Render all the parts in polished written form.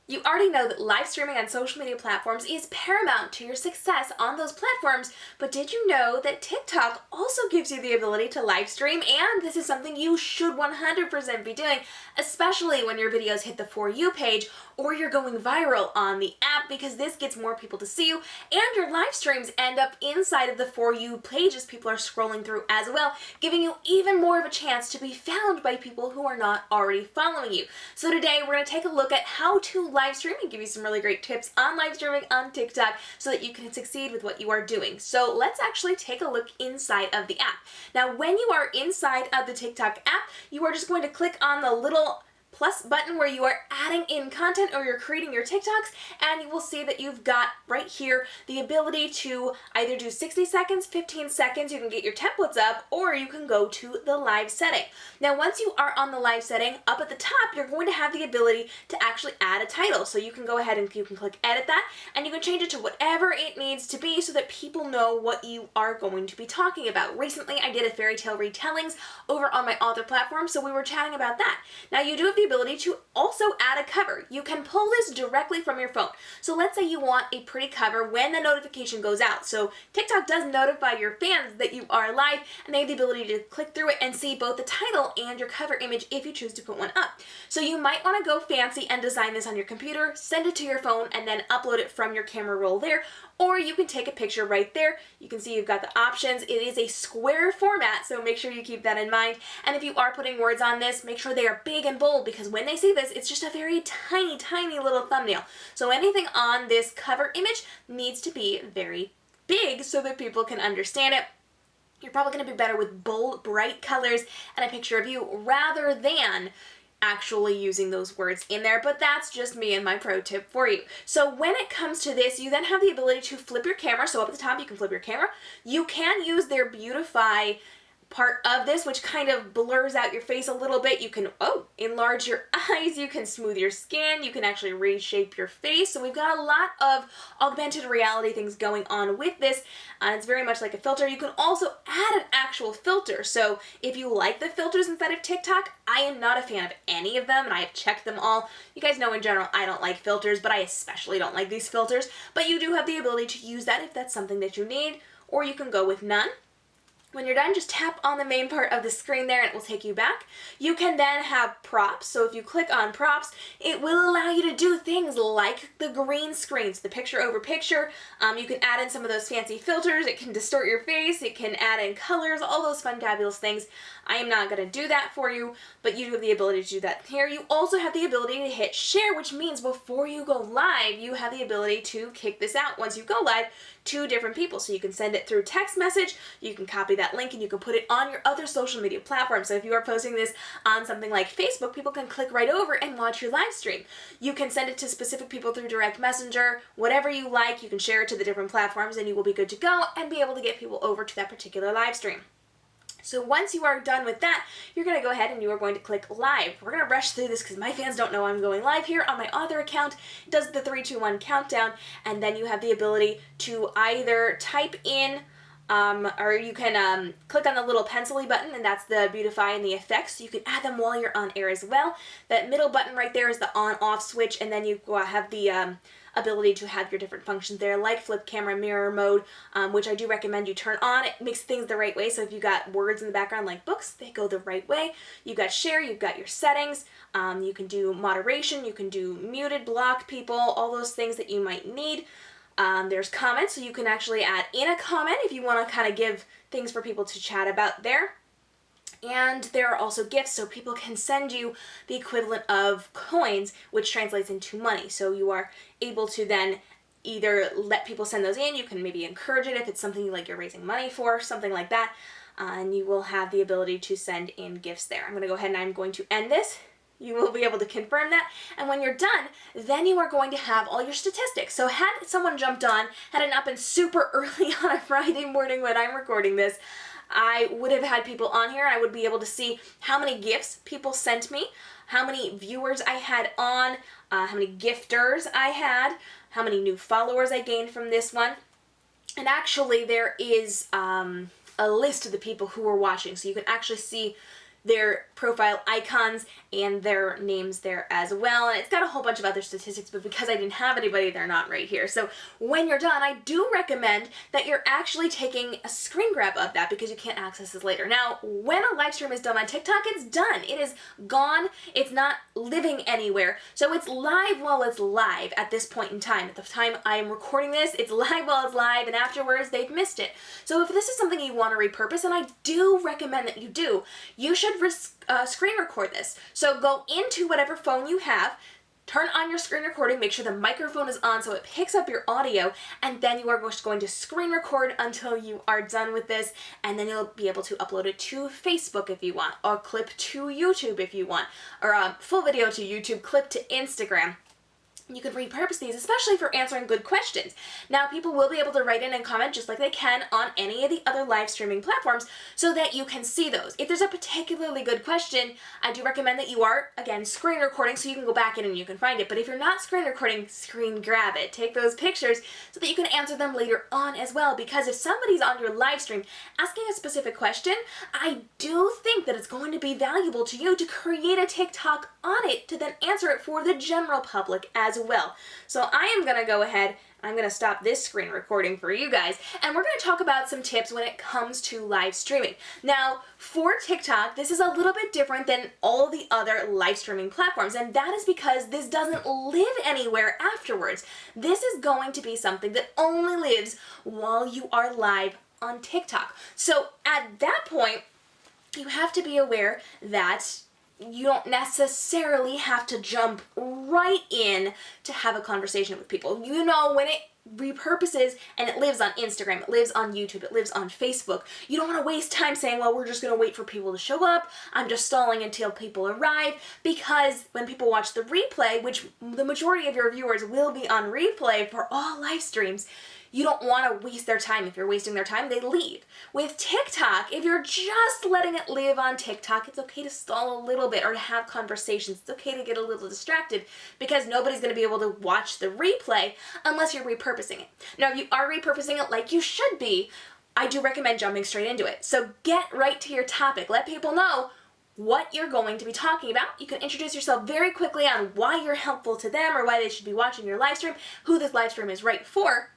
You already know that live streaming on social media platforms is paramount to your success on those platforms, but did you know that TikTok also gives you the ability to live stream? And this is something you should 100% be doing, especially when your videos hit the For You page or you're going viral on the app, because this gets more people to see you, and your live streams end up inside of the For You page as people are scrolling through as well, giving you even more of a chance to be found by people who are not already following you. So today we're going to take a look at how to live stream and give you some really great tips on live streaming on TikTok so that you can succeed with what you are doing. So let's actually take a look inside of the app. Now, when you are inside of the TikTok app, you are just going to click on the little plus button where you are adding in content or you're creating your TikToks, and you will see that you've got right here the ability to either do 60 seconds, 15 seconds, you can get your templates up, or you can go to the live setting. Now, once you are on the live setting, up at the top, you're going to have the ability to actually add a title. So you can go ahead and you can click edit that, and you can change it to whatever it needs to be so that people know what you are going to be talking about. Recently, I did a fairy tale retellings over on my author platform, so we were chatting about that. Now, you do have the ability to also add a cover. You can pull this directly from your phone. So let's say you want a pretty cover when the notification goes out. So TikTok does notify your fans that you are live, and they have the ability to click through it and see both the title and your cover image if you choose to put one up. So you might want to go fancy and design this on your computer, send it to your phone, and then upload it from your camera roll there. Or you can take a picture right there. You can see you've got the options. It is a square format, so make sure you keep that in mind. And if you are putting words on this, make sure they are big and bold, because when they see this, it's just a very tiny, tiny little thumbnail. So anything on this cover image needs to be very big so that people can understand it. You're probably going to be better with bold, bright colors and a picture of you rather than actually using those words in there, but that's just me and my pro tip for you. So when it comes to this, you then have the ability to flip your camera. So up at the top, you can flip your camera. You can use their beautify part of this, which kind of blurs out your face a little bit. You can enlarge your eyes, you can smooth your skin, you can actually reshape your face. So we've got a lot of augmented reality things going on with this, and it's very much like a filter. You can also add an actual filter. So if you like the filters inside of TikTok, I am not a fan of any of them, and I have checked them all. You guys know in general I don't like filters, but I especially don't like these filters. But you do have the ability to use that if that's something that you need, or you can go with none. When you're done, just tap on the main part of the screen there and it will take you back. You can then have props. So if you click on props, it will allow you to do things like the green screens, the picture over picture. You can add in some of those fancy filters. It can distort your face. It can add in colors, all those fun, fabulous things. I am not going to do that for you, but you do have the ability to do that here. You also have the ability to hit share, which means before you go live, you have the ability to kick this out once you go live to different people. So you can send it through text message, you can copy that link, and you can put it on your other social media platforms. So if you are posting this on something like Facebook, people can click right over and watch your live stream. You can send it to specific people through direct messenger, whatever you like. You can share it to the different platforms and you will be good to go and be able to get people over to that particular live stream. So once you are done with that, you're going to go ahead and you are going to click live. We're going to rush through this because my fans don't know I'm going live here on my author account. It does the 3, 2, 1 countdown, and then you have the ability to either type in or you can click on the little pencil-y button, and that's the beautify and the effects. You can add them while you're on air as well. That middle button right there is the on-off switch, and then you have the ability to have your different functions there, like flip camera, mirror mode, which I do recommend you turn on. It makes things the right way. So if you've got words in the background like books, they go the right way. You've got share, you've got your settings, you can do moderation, you can do muted, block people, all those things that you might need. There's comments, so you can actually add in a comment if you want to kind of give things for people to chat about there. And there are also gifts, so people can send you the equivalent of coins, which translates into money. So you are able to then either let people send those in, you can maybe encourage it if it's something like you're raising money for, something like that, and you will have the ability to send in gifts there. I'm going to go ahead and I'm going to end this. You will be able to confirm that, and when you're done, then you are going to have all your statistics. So had someone jumped on, had it not been super early on a Friday morning when I'm recording this, I would have had people on here, and I would be able to see how many gifts people sent me, how many viewers I had on, how many gifters I had, how many new followers I gained from this one. And actually there is a list of the people who are watching, so you can actually see their profile icons and their names there as well. And it's got a whole bunch of other statistics, but because I didn't have anybody, they're not right here. So when you're done, I do recommend that you're actually taking a screen grab of that because you can't access this later. Now, when a live stream is done on TikTok, it's done. It is gone. It's not living anywhere. So it's live while it's live at this point in time. At the time I am recording this, it's live while it's live, and afterwards they've missed it. So if this is something you want to repurpose, and I do recommend that you do, you should screen record this. So go into whatever phone you have, turn on your screen recording, make sure the microphone is on so it picks up your audio, and then you are just going to screen record until you are done with this, and then you'll be able to upload it to Facebook if you want, or clip to YouTube if you want, or a full video to YouTube, clip to Instagram. You can repurpose these, especially for answering good questions. Now, people will be able to write in and comment just like they can on any of the other live streaming platforms so that you can see those. If there's a particularly good question, I do recommend that you are, again, screen recording so you can go back in and you can find it. But if you're not screen recording, screen grab it. Take those pictures so that you can answer them later on as well. Because if somebody's on your live stream asking a specific question, I do think that it's going to be valuable to you to create a TikTok on it to then answer it for the general public as well. So I am going to go ahead, I'm going to stop this screen recording for you guys, and we're going to talk about some tips when it comes to live streaming. Now, for TikTok, this is a little bit different than all the other live streaming platforms, and that is because this doesn't live anywhere afterwards. This is going to be something that only lives while you are live on TikTok. So at that point, you have to be aware that you don't necessarily have to jump right in to have a conversation with people. You know, when it repurposes and it lives on Instagram, it lives on YouTube, it lives on Facebook, you don't want to waste time saying, well, we're just going to wait for people to show up, I'm just stalling until people arrive, because when people watch the replay, which the majority of your viewers will be on replay for all live streams, you don't want to waste their time. If you're wasting their time, they leave. With TikTok, if you're just letting it live on TikTok, it's okay to stall a little bit or to have conversations. It's okay to get a little distracted because nobody's going to be able to watch the replay unless you're repurposing it. Now, if you are repurposing it like you should be, I do recommend jumping straight into it. So get right to your topic. Let people know what you're going to be talking about. You can introduce yourself very quickly on why you're helpful to them or why they should be watching your live stream, who this live stream is right for.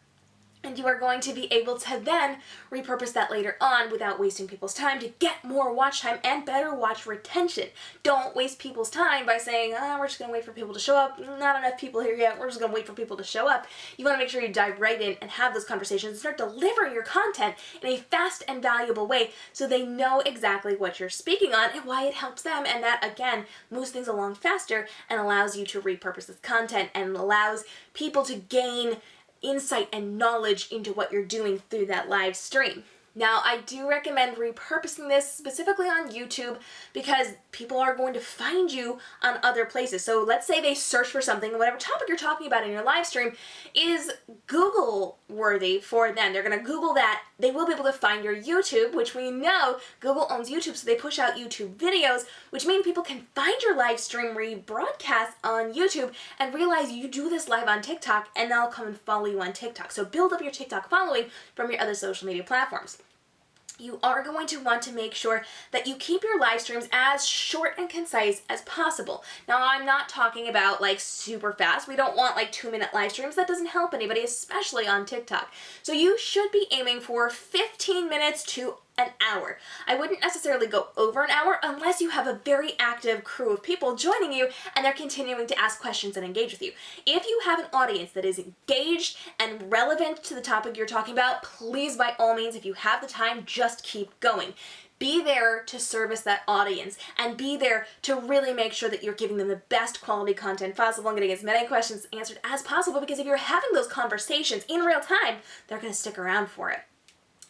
And you are going to be able to then repurpose that later on without wasting people's time to get more watch time and better watch retention. Don't waste people's time by saying, we're just going to wait for people to show up. Not enough people here yet. We're just going to wait for people to show up. You want to make sure you dive right in and have those conversations and start delivering your content in a fast and valuable way so they know exactly what you're speaking on and why it helps them. And that, again, moves things along faster and allows you to repurpose this content and allows people to gain insight and knowledge into what you're doing through that live stream. Now, I do recommend repurposing this specifically on YouTube because people are going to find you on other places. So let's say they search for something, whatever topic you're talking about in your live stream is Google worthy for them. They're going to Google that. They will be able to find your YouTube, which we know Google owns YouTube, so they push out YouTube videos, which means people can find your live stream rebroadcast on YouTube and realize you do this live on TikTok, and they'll come and follow you on TikTok. So build up your TikTok following from your other social media platforms. You are going to want to make sure that you keep your live streams as short and concise as possible. Now, I'm not talking about like super fast. We don't want like 2-minute live streams. That doesn't help anybody, especially on TikTok. So you should be aiming for 15 minutes to an hour. I wouldn't necessarily go over an hour unless you have a very active crew of people joining you and they're continuing to ask questions and engage with you. If you have an audience that is engaged and relevant to the topic you're talking about, please, by all means, if you have the time, just keep going. Be there to service that audience and be there to really make sure that you're giving them the best quality content possible and getting as many questions answered as possible, because if you're having those conversations in real time, they're going to stick around for it.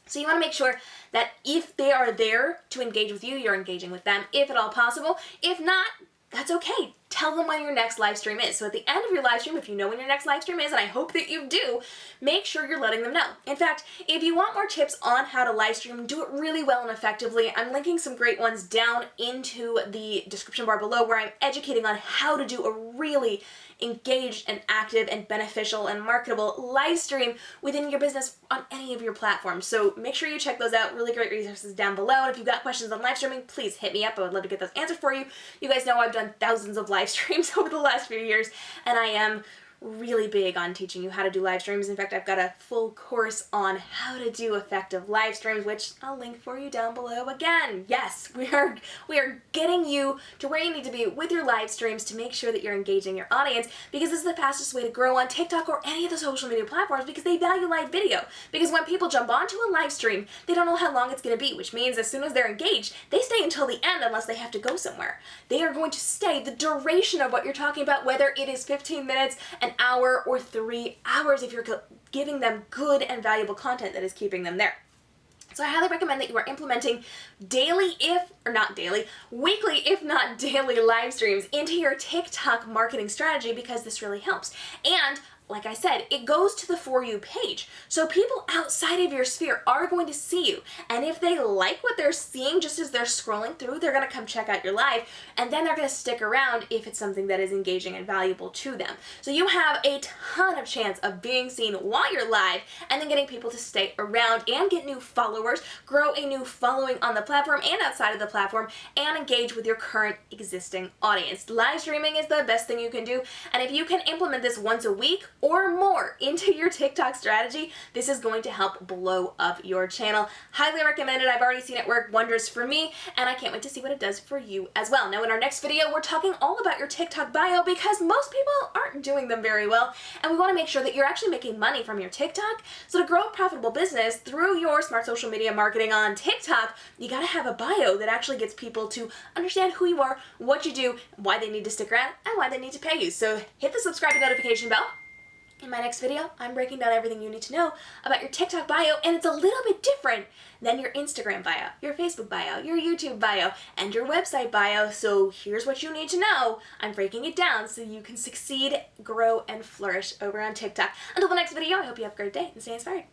So you want to make sure that if they are there to engage with you, you're engaging with them, if at all possible. If not, that's okay. Tell them when your next live stream is. So at the end of your live stream, if you know when your next live stream is, and I hope that you do, make sure you're letting them know. In fact, if you want more tips on how to live stream, do it really well and effectively, I'm linking some great ones down into the description bar below where I'm educating on how to do a really engaged and active and beneficial and marketable live stream within your business on any of your platforms. So make sure you check those out. Really great resources down below. And if you've got questions on live streaming, please hit me up. I would love to get those answered for you. You guys know I've done thousands of live streams over the last few years, and I am really big on teaching you how to do live streams. In fact, I've got a full course on how to do effective live streams, which I'll link for you down below again. Yes, we are getting you to where you need to be with your live streams to make sure that you're engaging your audience, because this is the fastest way to grow on TikTok or any of the social media platforms, because they value live video. Because when people jump onto a live stream, they don't know how long it's going to be, which means as soon as they're engaged, they stay until the end unless they have to go somewhere. They are going to stay the duration of what you're talking about, whether it is 15 minutes, an hour, or 3 hours, if you're giving them good and valuable content that is keeping them there. So I highly recommend that you are implementing weekly if not daily live streams into your TikTok marketing strategy, because this really helps. And like I said, it goes to the For You page. So people outside of your sphere are going to see you. And if they like what they're seeing just as they're scrolling through, they're going to come check out your live, and then they're going to stick around if it's something that is engaging and valuable to them. So you have a ton of chance of being seen while you're live, and then getting people to stay around and get new followers, grow a new following on the platform and outside of the platform, and engage with your current existing audience. Live streaming is the best thing you can do. And if you can implement this once a week or more into your TikTok strategy, this is going to help blow up your channel. Highly recommend it. I've already seen it work wonders for me, and I can't wait to see what it does for you as well. Now, in our next video, we're talking all about your TikTok bio, because most people aren't doing them very well, and we want to make sure that you're actually making money from your TikTok. So to grow a profitable business through your smart social media marketing on TikTok, you got to have a bio that actually gets people to understand who you are, what you do, why they need to stick around, and why they need to pay you. So hit the subscribe and notification bell. In my next video, I'm breaking down everything you need to know about your TikTok bio, and it's a little bit different than your Instagram bio, your Facebook bio, your YouTube bio, and your website bio. So here's what you need to know. I'm breaking it down so you can succeed, grow, and flourish over on TikTok. Until the next video, I hope you have a great day and stay inspired.